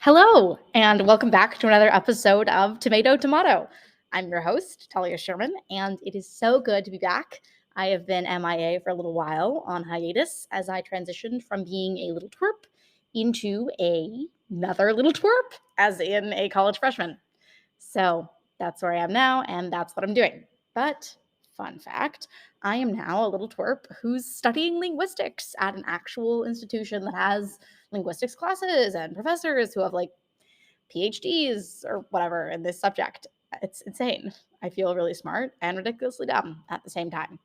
Hello, and welcome back to another episode of Tomato Tomato. I'm your host, Talia Sherman, and it is so good to be back. I have been MIA for a little while on hiatus as I transitioned from being a little twerp into another little twerp, as in a college freshman. So that's where I am now, and that's what I'm doing. But fun fact, I am now a little twerp who's studying linguistics at an actual institution that has linguistics classes and professors who have like PhDs or whatever in this subject. It's insane. I feel really smart and ridiculously dumb at the same time.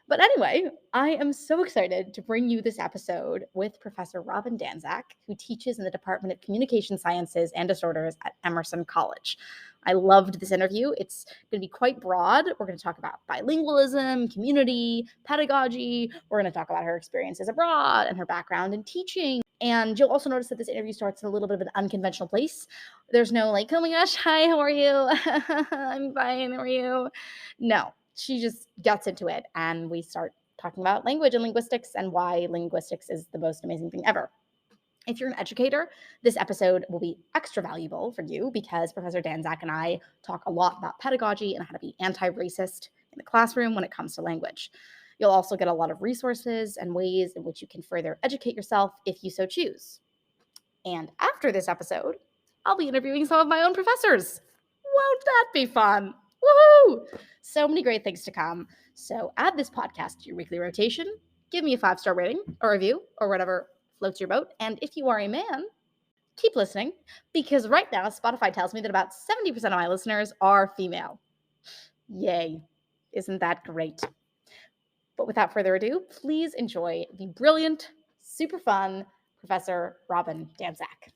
But anyway, I am so excited to bring you this episode with Professor Robin Danzak, who teaches in the Department of Communication Sciences and Disorders at Emerson College. I loved this interview. It's going to be quite broad. We're going to talk about bilingualism, community, pedagogy. We're going to talk about her experiences abroad and her background in teaching. And you'll also notice that this interview starts in a little bit of an unconventional place. There's no like, oh my gosh, hi, how are you? I'm fine, how are you? No, she just gets into it and we start talking about language and linguistics and why linguistics is the most amazing thing ever. If you're an educator, this episode will be extra valuable for you because Professor Danzak and I talk a lot about pedagogy and how to be anti-racist in the classroom when it comes to language. You'll also get a lot of resources and ways in which you can further educate yourself if you so choose. And after this episode, I'll be interviewing some of my own professors. Won't that be fun? Woohoo! So many great things to come. So add this podcast to your weekly rotation. Give me a 5-star rating or review or whatever floats your boat. And if you are a man, keep listening because right now Spotify tells me that about 70% of my listeners are female. Yay. Isn't that great? But without further ado, please enjoy the brilliant, super fun Professor Robin Danzak.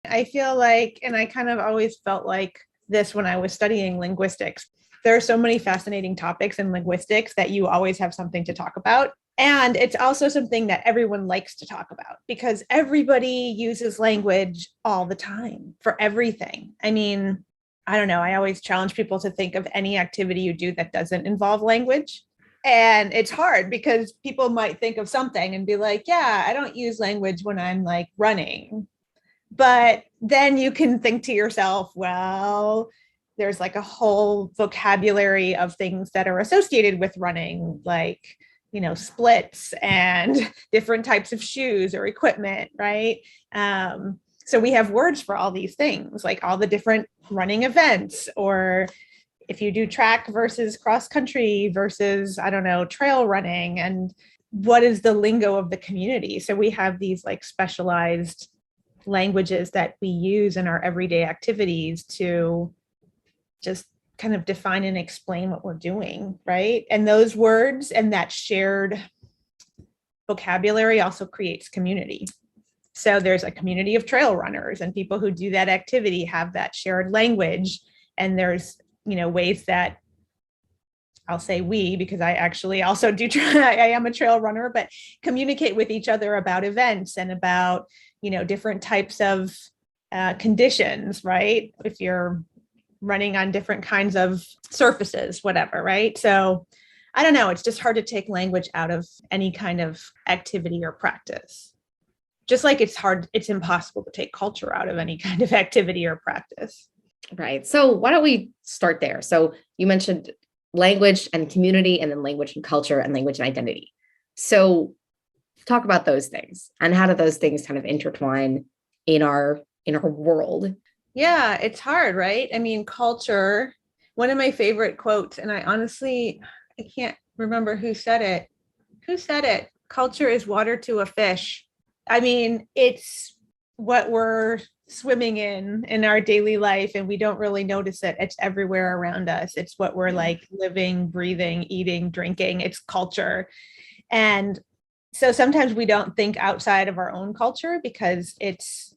I feel like, and I kind of always felt like this when I was studying linguistics, there are so many fascinating topics in linguistics that you always have something to talk about. And it's also something that everyone likes to talk about because everybody uses language all the time for everything. I mean, I don't know. I always challenge people to think of any activity you do that doesn't involve language. And it's hard because people might think of something and be like, yeah, I don't use language when I'm like running. But then you can think to yourself, well, there's like a whole vocabulary of things that are associated with running, like, you know, splits and different types of shoes or equipment, right? So we have words for all these things, like all the different running events, or if you do track versus cross country versus, I don't know, trail running, and what is the lingo of the community? So we have these like specialized languages that we use in our everyday activities to just kind of define and explain what we're doing, right? And those words and that shared vocabulary also creates community. So there's a community of trail runners, and people who do that activity have that shared language. And there's, you know, ways that I'll say we, because I actually also do I am a trail runner, but communicate with each other about events and about, you know, different types of conditions, right? If you're running on different kinds of surfaces, whatever, right? So I don't know, it's just hard to take language out of any kind of activity or practice. Just like it's impossible to take culture out of any kind of activity or practice. Right. So why don't we start there? So you mentioned language and community, and then language and culture, and language and identity. So talk about those things and how do those things kind of intertwine in our world? Yeah, it's hard, right? I mean, culture, one of my favorite quotes, and I can't remember who said it. Who said it? Culture is water to a fish. I mean, it's what we're swimming in our daily life, and we don't really notice it. It's everywhere around us. It's what we're like living, breathing, eating, drinking. It's culture. And so sometimes we don't think outside of our own culture because it's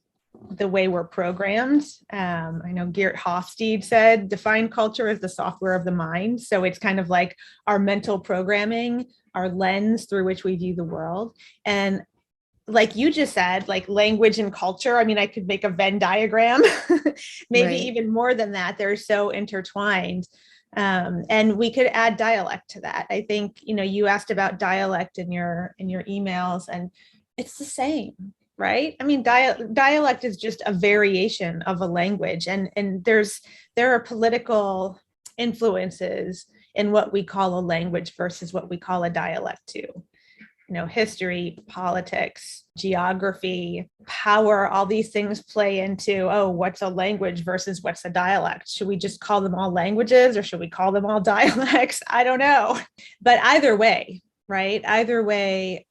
the way we're programmed. I know Geert Hofstede said, define culture as the software of the mind. So it's kind of like our mental programming, our lens through which we view the world. And like you just said, like language and culture, I mean, I could make a Venn diagram, maybe Right. even more than that. They're so intertwined. And we could add dialect to that. I think, you know, you asked about dialect in your emails, and it's the same, right? I mean, dialect is just a variation of a language, and there are political influences in what we call a language versus what we call a dialect too. History, politics, geography, power, all these things play into, what's a language versus what's a dialect? Should we just call them all languages or should we call them all dialects? I don't know. But either way, right? Either way,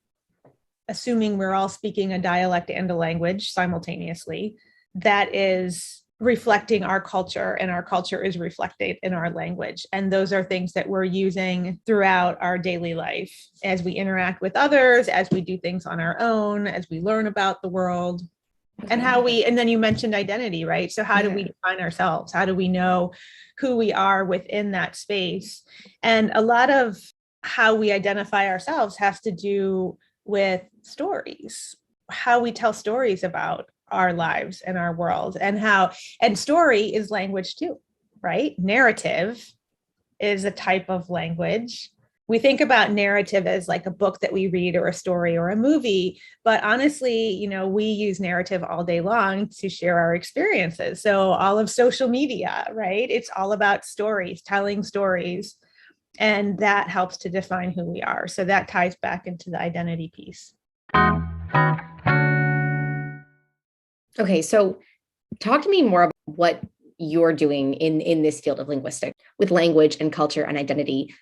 assuming we're all speaking a dialect and a language simultaneously, that is reflecting our culture, and our culture is reflected in our language. And those are things that we're using throughout our daily life as we interact with others, as we do things on our own, as we learn about the world. And then you mentioned identity, right? So how do we define ourselves? How do we know who we are within that space? And a lot of how we identify ourselves has to do with stories, how we tell stories about our lives and our world, and story is language too, right? Narrative is a type of language. We think about narrative as like a book that we read or a story or a movie, but honestly, we use narrative all day long to share our experiences. So all of social media, right? It's all about stories, telling stories, and that helps to define who we are. So that ties back into the identity piece. Okay, so talk to me more about what you're doing in this field of linguistics with language and culture and identity.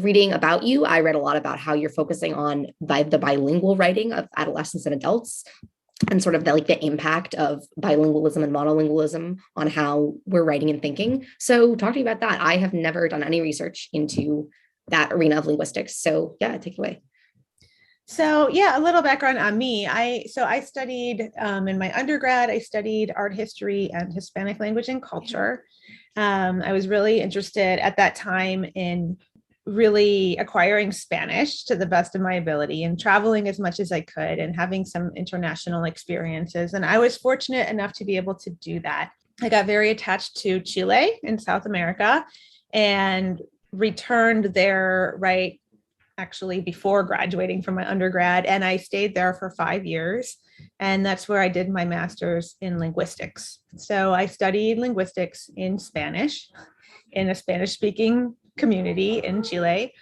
Reading about you, I read a lot about how you're focusing on the bilingual writing of adolescents and adults, and sort of the impact of bilingualism and monolingualism on how we're writing and thinking. So talk to me about that. I have never done any research into that arena of linguistics. So yeah, take it away. So a little background on me. I studied in my undergrad, I studied art history and Hispanic language and culture. I was really interested at that time in really acquiring Spanish to the best of my ability and traveling as much as I could and having some international experiences. And I was fortunate enough to be able to do that. I got very attached to Chile in South America and returned there actually before graduating from my undergrad. And I stayed there for 5 years. And that's where I did my master's in linguistics. So I studied linguistics in Spanish, in a Spanish speaking community in Chile.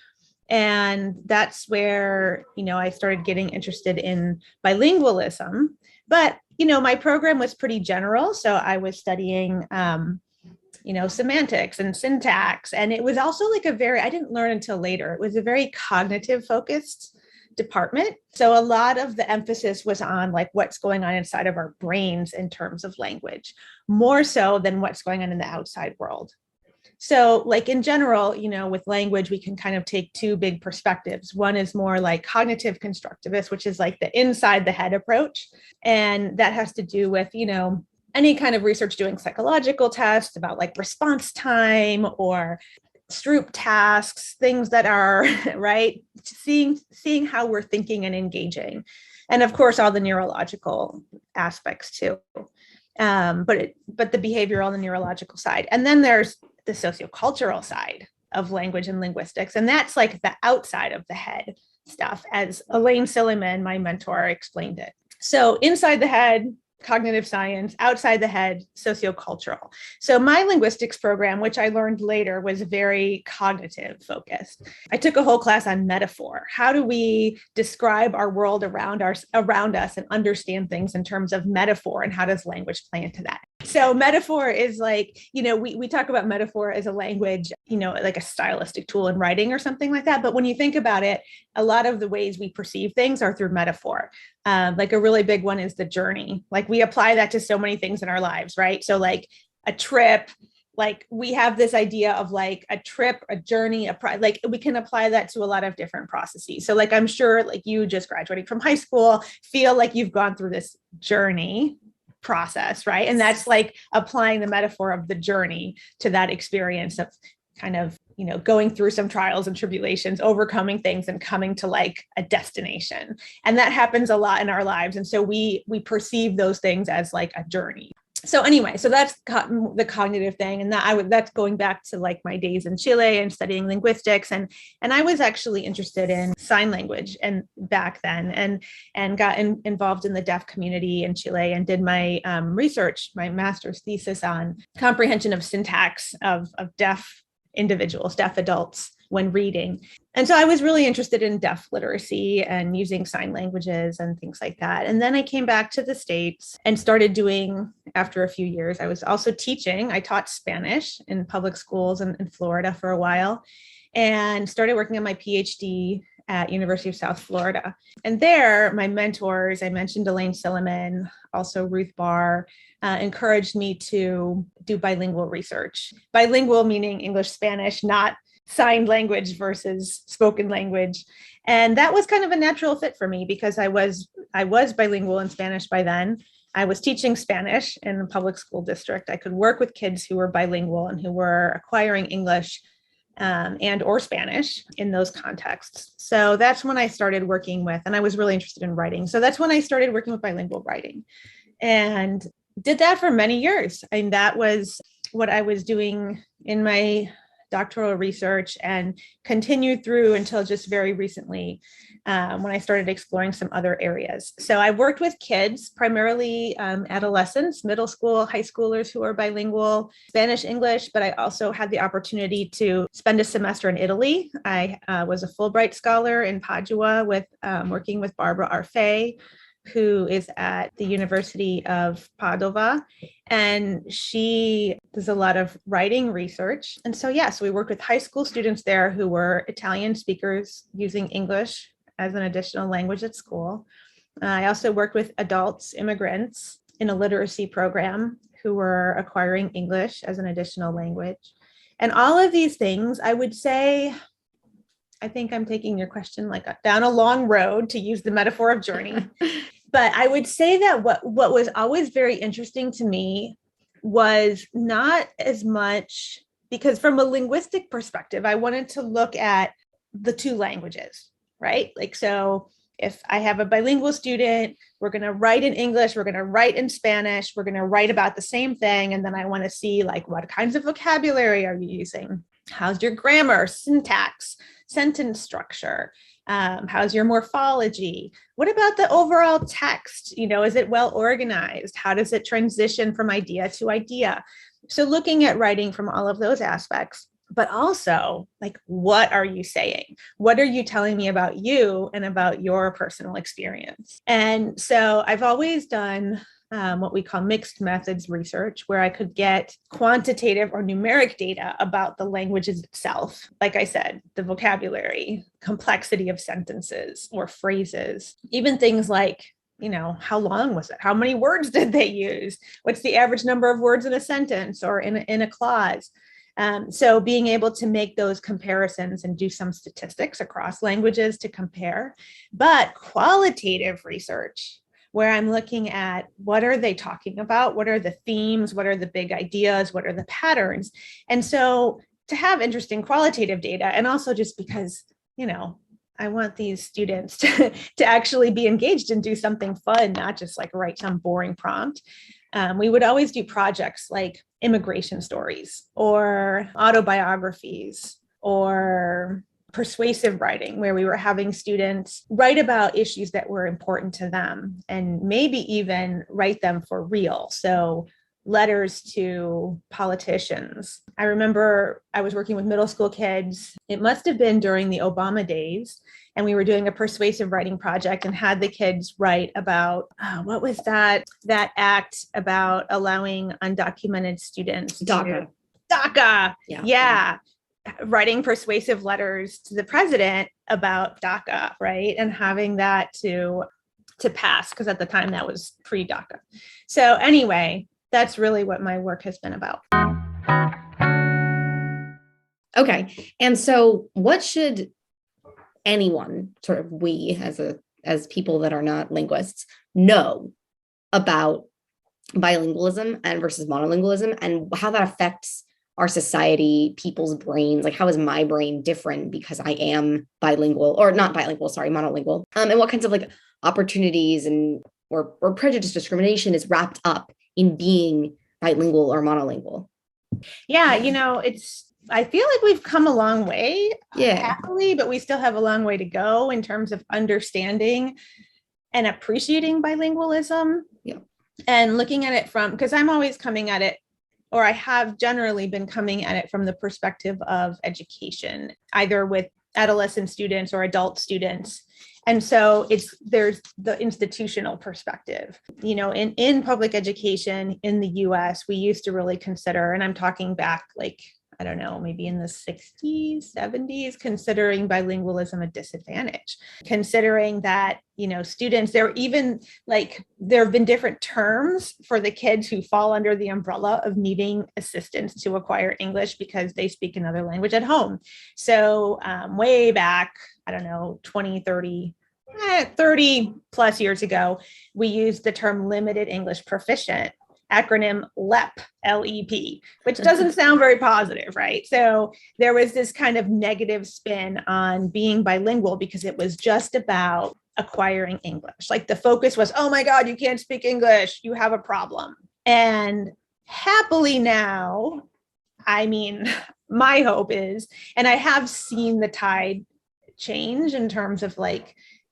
And that's where, I started getting interested in bilingualism. But, my program was pretty general. So I was studying semantics and syntax. And it was also I didn't learn until later, it was a very cognitive focused department. So a lot of the emphasis was on what's going on inside of our brains in terms of language, more so than what's going on in the outside world. So in general, with language, we can kind of take two big perspectives. One is more cognitive constructivist, which is the inside the head approach. And that has to do with, any kind of research doing psychological tests about response time or Stroop tasks, things that are right, seeing how we're thinking and engaging. And of course, all the neurological aspects too. But the behavioral and the neurological side. And then there's the sociocultural side of language and linguistics. And that's the outside of the head stuff, as Elaine Silliman, my mentor, explained it. So inside the head, cognitive science, outside the head, sociocultural. So my linguistics program, which I learned later, was very cognitive focused. I took a whole class on metaphor. How do we describe our world around us and understand things in terms of metaphor, and how does language play into that? So metaphor is we talk about metaphor as a language, like a stylistic tool in writing or something like that. But when you think about it, a lot of the ways we perceive things are through metaphor. A really big one is the journey. We apply that to so many things in our lives, right? So a trip, we have this idea of a trip, a journey, we can apply that to a lot of different processes. So I'm sure you just graduating from high school feel like you've gone through this journey process, right? And that's applying the metaphor of the journey to that experience of kind of, going through some trials and tribulations, overcoming things and coming to a destination. And that happens a lot in our lives. And so we perceive those things as a journey. So anyway, so that's the cognitive thing. And that's going back to like my days in Chile and studying linguistics. And I was actually interested in sign language and back then and got involved in the deaf community in Chile and did my research, my master's thesis on comprehension of syntax of deaf individuals, deaf adults when reading. And so I was really interested in deaf literacy and using sign languages and things like that. And then I came back to the States and started doing, after a few years, I was also teaching. I taught Spanish in public schools in Florida for a while and started working on my PhD at University of South Florida. And there, my mentors, I mentioned Elaine Silliman, also Ruth Barr, encouraged me to do bilingual research. Bilingual meaning English, Spanish, not signed language versus spoken language. And that was kind of a natural fit for me because I was bilingual in Spanish by then. I was teaching Spanish in a public school district. I could work with kids who were bilingual and who were acquiring English and or Spanish in those contexts. So that's when I started working with, and I was really interested in writing. So that's when I started working with bilingual writing and did that for many years. And that was what I was doing in my doctoral research and continued through until just very recently when I started exploring some other areas. So I worked with kids, primarily adolescents, middle school, high schoolers who are bilingual, Spanish, English, but I also had the opportunity to spend a semester in Italy. I was a Fulbright scholar in Padua with working with Barbara Arfe, who is at the University of Padova. And she does a lot of writing research. And so, so we worked with high school students there who were Italian speakers using English as an additional language at school. I also worked with adults, immigrants in a literacy program who were acquiring English as an additional language. And all of these things, I would say, I think I'm taking your question like down a long road, to use the metaphor of journey. But I would say that what was always very interesting to me was not as much, because from a linguistic perspective, I wanted to look at the two languages, right? Like, so if I have a bilingual student, we're going to write in English, we're going to write in Spanish, we're going to write about the same thing. And then I want to see like, what kinds of vocabulary are you using? How's your grammar, syntax, sentence structure? How's your morphology? What about the overall text? Is it well organized? How does it transition from idea to idea? So looking at writing from all of those aspects, but also like, what are you saying? What are you telling me about you and about your personal experience? And so I've always done what we call mixed methods research, where I could get quantitative or numeric data about the languages itself. Like I said, the vocabulary, complexity of sentences or phrases, even things like, how long was it? How many words did they use? What's the average number of words in a sentence or in a clause? So being able to make those comparisons and do some statistics across languages to compare, but qualitative research, where I'm looking at what are they talking about? What are the themes? What are the big ideas? What are the patterns? And so to have interesting qualitative data, and also just because, I want these students to actually be engaged and do something fun, not just like write some boring prompt. We would always do projects like immigration stories or autobiographies or persuasive writing, where we were having students write about issues that were important to them and maybe even write them for real. So letters to politicians. I remember I was working with middle school kids. It must have been during the Obama days. And we were doing a persuasive writing project and had the kids write about, what was that act about allowing undocumented students DACA. DACA. Yeah. Writing persuasive letters to the president about DACA, right? And having that to pass, because at the time that was pre-DACA. So anyway, that's really what my work has been about. Okay. And so what should anyone, sort of we as people that are not linguists, know about bilingualism and versus monolingualism, and how that affects our society, people's brains? Like, how is my brain different because I am bilingual, or not bilingual, sorry, monolingual? And what kinds of like opportunities and or prejudice discrimination is wrapped up in being bilingual or monolingual? Yeah, I feel like we've come a long way, Yeah. happily, but we still have a long way to go in terms of understanding and appreciating bilingualism. Yeah. And looking at it because I'm always coming at it, or I have generally been coming at it from the perspective of education, either with adolescent students or adult students. And so there's the institutional perspective. In public education in the US, we used to really consider, and I'm talking back like, I don't know, maybe in the 60s, 70s, considering bilingualism a disadvantage, considering that, students, there have been different terms for the kids who fall under the umbrella of needing assistance to acquire English because they speak another language at home. So way back, I don't know, 20, 30 plus years ago, we used the term limited English proficient, acronym LEP, LEP, which doesn't sound very positive, right? So there was this kind of negative spin on being bilingual because it was just about acquiring English. Like the focus was, oh my God, you can't speak English, you have a problem. And happily now, my hope is, and I have seen the tide change in terms of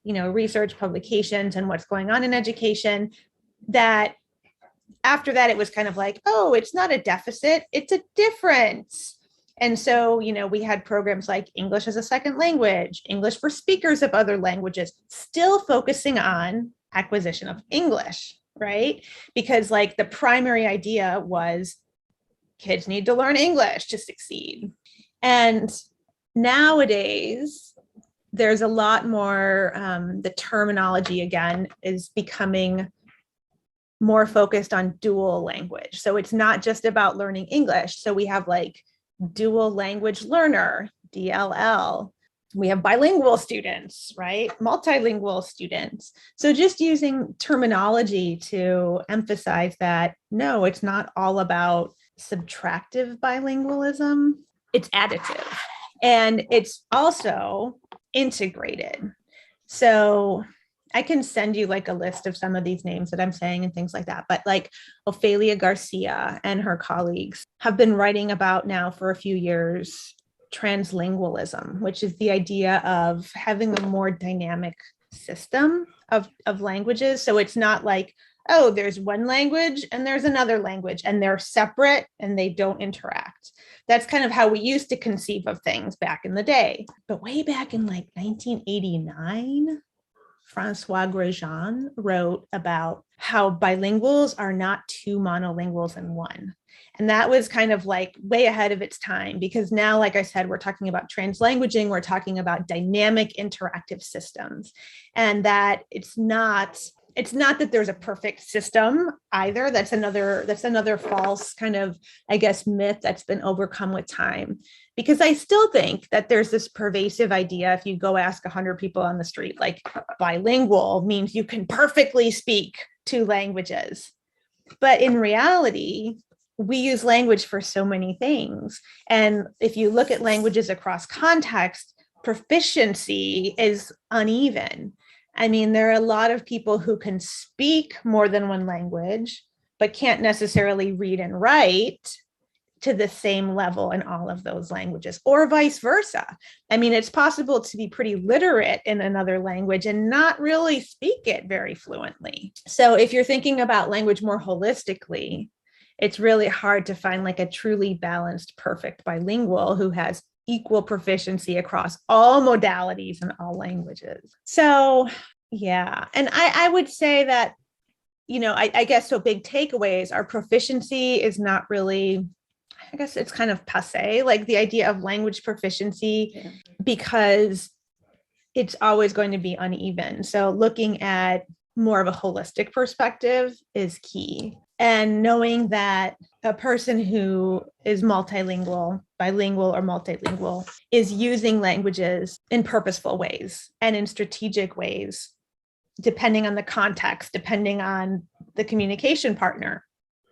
research publications and what's going on in education, that after that, it was kind of like, oh, it's not a deficit, it's a difference. And so, we had programs like English as a second language, English for speakers of other languages, still focusing on acquisition of English, right? Because the primary idea was kids need to learn English to succeed. And nowadays, there's a lot more, the terminology again is becoming more focused on dual language. So it's not just about learning English. So we have dual language learner, DLL. We have bilingual students, right? Multilingual students. So just using terminology to emphasize that, no, it's not all about subtractive bilingualism. It's additive. And it's also integrated. So I can send you a list of some of these names that I'm saying and things like that. But Ophelia Garcia and her colleagues have been writing about now for a few years translingualism, which is the idea of having a more dynamic system of languages. So it's not oh, there's one language and there's another language and they're separate and they don't interact. That's kind of how we used to conceive of things back in the day. But way back in 1989, Francois Grosjean wrote about how bilinguals are not two monolinguals in one. And that was kind of way ahead of its time, because now, like I said, we're talking about translanguaging, we're talking about dynamic interactive systems, and that it's not that there's a perfect system either. That's another false kind of, myth that's been overcome with time. Because I still think that there's this pervasive idea, if you go ask 100 people on the street, bilingual means you can perfectly speak two languages. But in reality, we use language for so many things. And if you look at languages across context, proficiency is uneven. There are a lot of people who can speak more than one language, but can't necessarily read and write to the same level in all of those languages, or vice versa. It's possible to be pretty literate in another language and not really speak it very fluently. So if you're thinking about language more holistically, it's really hard to find a truly balanced, perfect bilingual who has equal proficiency across all modalities and all languages. So, yeah. And I would say that, I guess, so big takeaways, our proficiency is not really, I guess it's kind of passé, the idea of language proficiency, because it's always going to be uneven. So looking at more of a holistic perspective is key. And knowing that a person who is multilingual, bilingual or multilingual, is using languages in purposeful ways and in strategic ways, depending on the context, depending on the communication partner,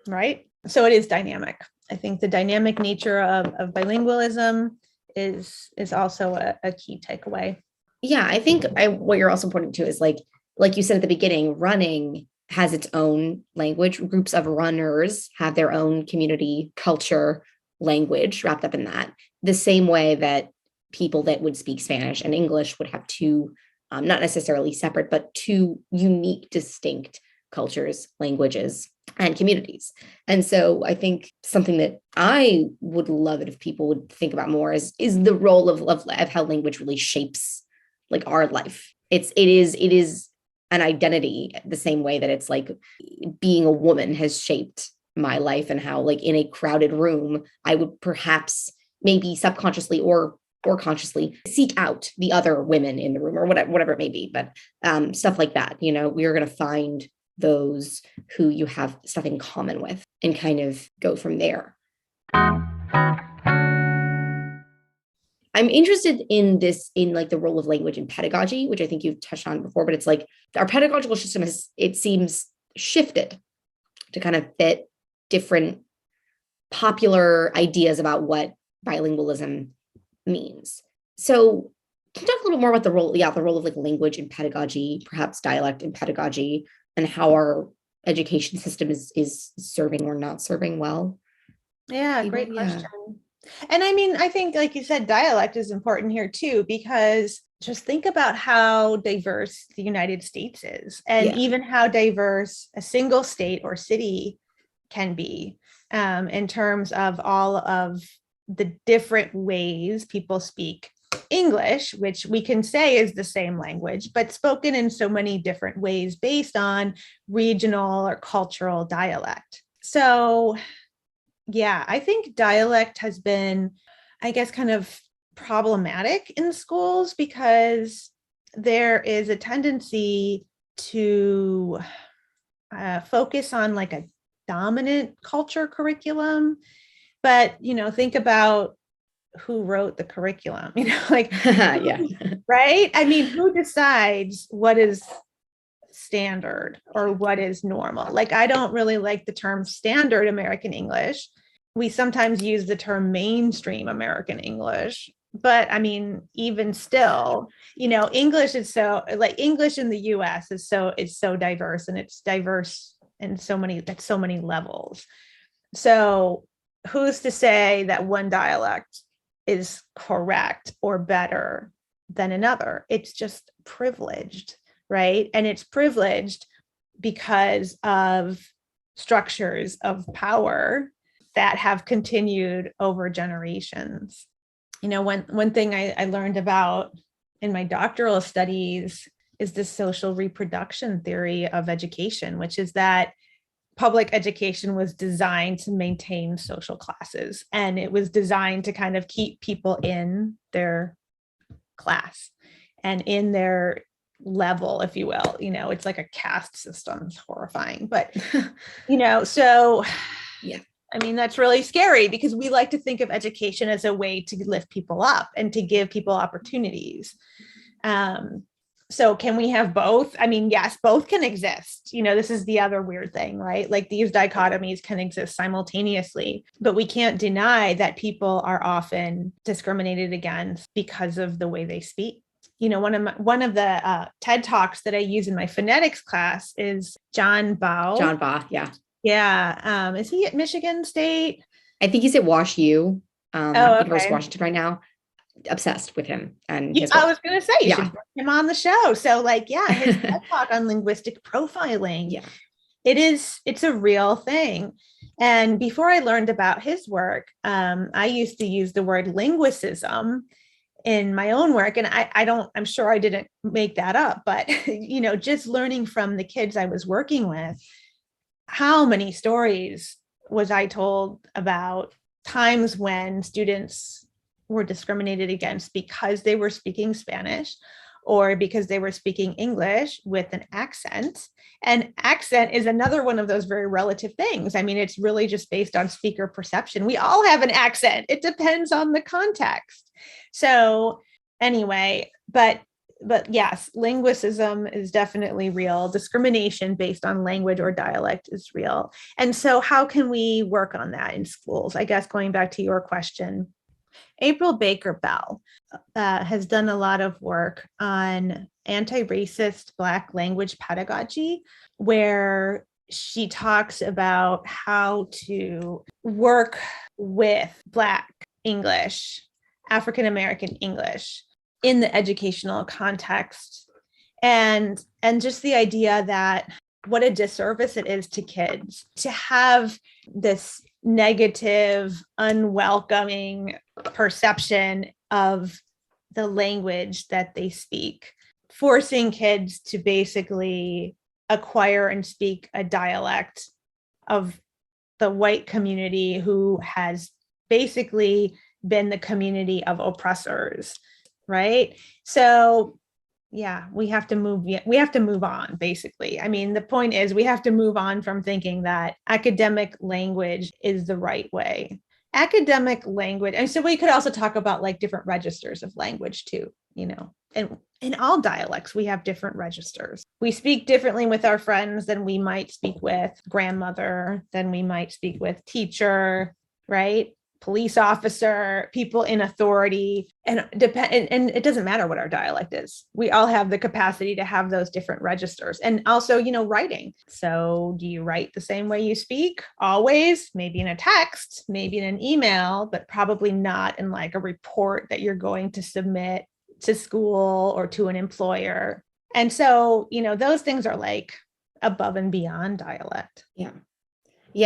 right? So it is dynamic. I think the dynamic nature of bilingualism is also a key takeaway. Yeah, I think what you're also pointing to is like you said at the beginning, running has its own language. Groups of runners have their own community, culture, language wrapped up in that. The same way that people that would speak Spanish and English would have two, not necessarily separate, but two unique, distinct cultures, languages, and communities. And so I think something that I would love it if people would think about more is the role of how language really shapes like our life. It is an identity the same way that it's like being a woman has shaped my life, and how like in a crowded room, I would perhaps maybe subconsciously or consciously seek out the other women in the room, or whatever it may be. But stuff like that, we are going to find those who you have stuff in common with and kind of go from there. I'm interested in like the role of language in pedagogy, which I think you've touched on before, but it's like our pedagogical system it seems shifted to kind of fit different popular ideas about what bilingualism means. So can you talk a little more about the role of like language in pedagogy, perhaps dialect in pedagogy, and how our education system is serving or not serving well? Yeah, great question. And I mean, I think, like you said, dialect is important here too, because just think about how diverse the United States is, and even how diverse a single state or city can be in terms of all of the different ways people speak English, which we can say is the same language, but spoken in so many different ways based on regional or cultural dialect. So yeah, I think dialect has been, I guess, kind of problematic in schools because there is a tendency to focus on like a dominant culture curriculum. But, think about who wrote the curriculum, like, right? I mean, who decides what is standard or what is normal? Like, I don't really like the term standard American English. We sometimes use the term mainstream American English, but I mean, even still, English is English in the US is so diverse, and it's diverse in so many levels. So who's to say that one dialect is correct or better than another? It's just privileged, right? And it's privileged because of structures of power that have continued over generations. One thing I learned about in my doctoral studies is the social reproduction theory of education, which is that public education was designed to maintain social classes, and it was designed to kind of keep people in their class and in their level, if you will. It's like a caste system. It's horrifying, but so yeah, I mean, that's really scary because we like to think of education as a way to lift people up and to give people opportunities. So can we have both? I mean, yes, both can exist. This is the other weird thing, right? Like these dichotomies can exist simultaneously, but we can't deny that people are often discriminated against because of the way they speak. One of the TED Talks that I use in my phonetics class is John Bao. John Ba, yeah. Yeah. Is he at Michigan State? I think he's at Wash U, University of Okay. Washington right now. Obsessed with him. And I was going to say, you should bring him on the show. So his TED Talk on linguistic profiling. Yeah. It's a real thing. And before I learned about his work, I used to use the word linguicism in my own work. And I'm sure I didn't make that up, but, just learning from the kids I was working with, how many stories was I told about times when students were discriminated against because they were speaking Spanish or because they were speaking English with an accent. And accent is another one of those very relative things. I mean, it's really just based on speaker perception. We all have an accent. It depends on the context. So anyway, but yes, linguicism is definitely real. Discrimination based on language or dialect is real. And so how can we work on that in schools? I guess going back to your question, April Baker Bell has done a lot of work on anti-racist Black language pedagogy, where she talks about how to work with Black English, African American English in the educational context. And just the idea that what a disservice it is to kids to have this negative, unwelcoming perception of the language that they speak, forcing kids to basically acquire and speak a dialect of the white community who has basically been the community of oppressors, right? So yeah, we have to move on, basically. I mean, the point is we have to move on from thinking that academic language is the right way. Academic language, and so we could also talk about like different registers of language too, and in all dialects, we have different registers. We speak differently with our friends than we might speak with grandmother, than we might speak with teacher, right? Police officer, people in authority, and it doesn't matter what our dialect is. We all have the capacity to have those different registers. And also, writing. So do you write the same way you speak? Always, maybe in a text, maybe in an email, but probably not in like a report that you're going to submit to school or to an employer. And so, those things are like above and beyond dialect. Yeah,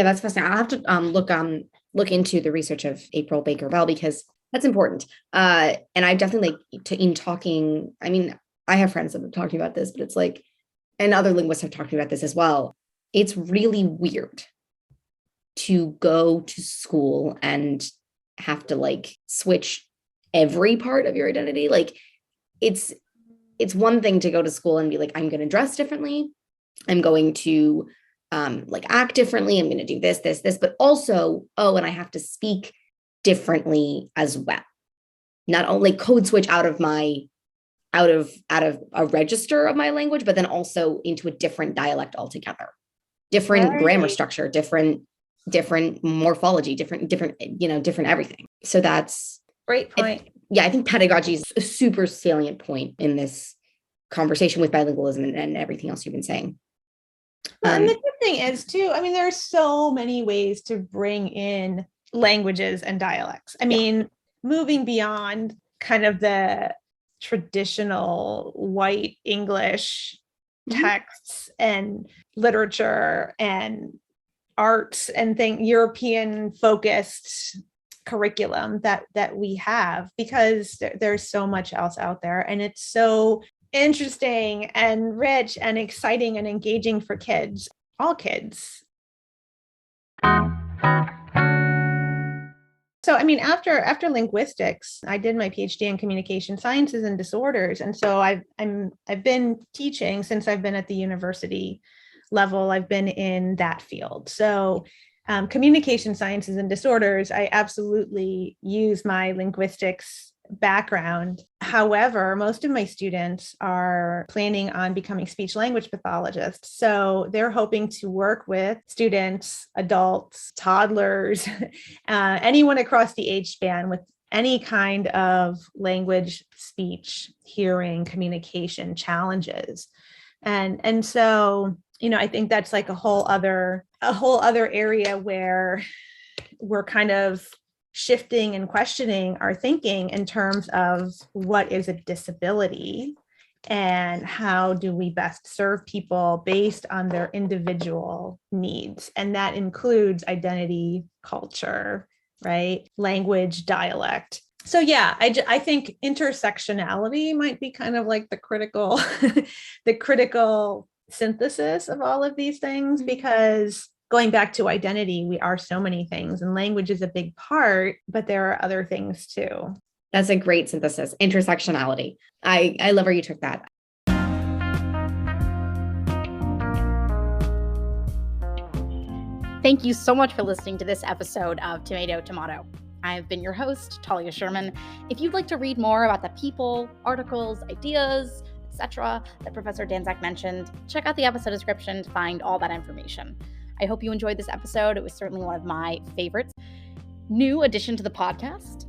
that's fascinating. I'll have to look into the research of April Baker Bell, because that's important. And I've definitely in talking, I mean, I have friends that have talked about this, but it's like, and other linguists have talked about this as well. It's really weird to go to school and have to like switch every part of your identity. Like it's one thing to go to school and be like, I'm going to dress differently. I'm going to like act differently. I'm going to do this, but also, and I have to speak differently as well. Not only code switch out of a register of my language, but then also into a different dialect altogether, different grammar structure, different morphology, different everything. So that's great point. I think pedagogy is a super salient point in this conversation with bilingualism and everything else you've been saying. And the good thing is too, I mean, there are so many ways to bring in languages and dialects. I mean, moving beyond kind of the traditional white English texts and literature and arts and European focused curriculum that we have, because there's so much else out there, and it's so interesting and rich and exciting and engaging for kids, all kids. So, I mean, after linguistics, I did my PhD in communication sciences and disorders, and so I've been teaching since I've been at the university level. I've been in that field. So, communication sciences and disorders, I absolutely use my linguistics background. However, most of my students are planning on becoming speech language pathologists. So they're hoping to work with students, adults, toddlers, anyone across the age span with any kind of language, speech, hearing, communication challenges. And so, I think that's like a whole other area where we're kind of shifting and questioning our thinking in terms of what is a disability and how do we best serve people based on their individual needs. And that includes identity, culture, right? Language, dialect. So yeah, I think intersectionality might be kind of like the critical synthesis of all of these things, because going back to identity, we are so many things, and language is a big part, but there are other things too. That's a great synthesis. Intersectionality. I love where you took that. Thank you so much for listening to this episode of Tomato Tomato. I've been your host, Talia Sherman. If you'd like to read more about the people, articles, ideas, etc. that Professor Danzak mentioned, check out the episode description to find all that information. I hope you enjoyed this episode. It was certainly one of my favorites. New addition to the podcast,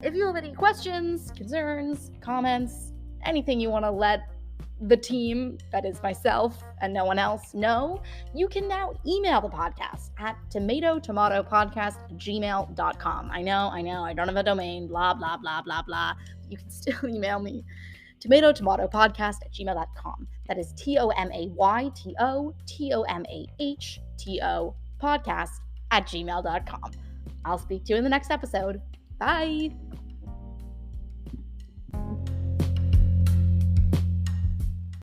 If you have any questions, concerns, comments, anything you want to let the team, that is myself and no one else, know, you can now email the podcast at tomatotomatopodcast@gmail.com. I know, I don't have a domain, blah, blah, blah, blah, blah. You can still email me, tomatotomatopodcast@gmail.com. That is TOMAYTOTOMAHTO podcast@gmail.com. I'll speak to you in the next episode. Bye.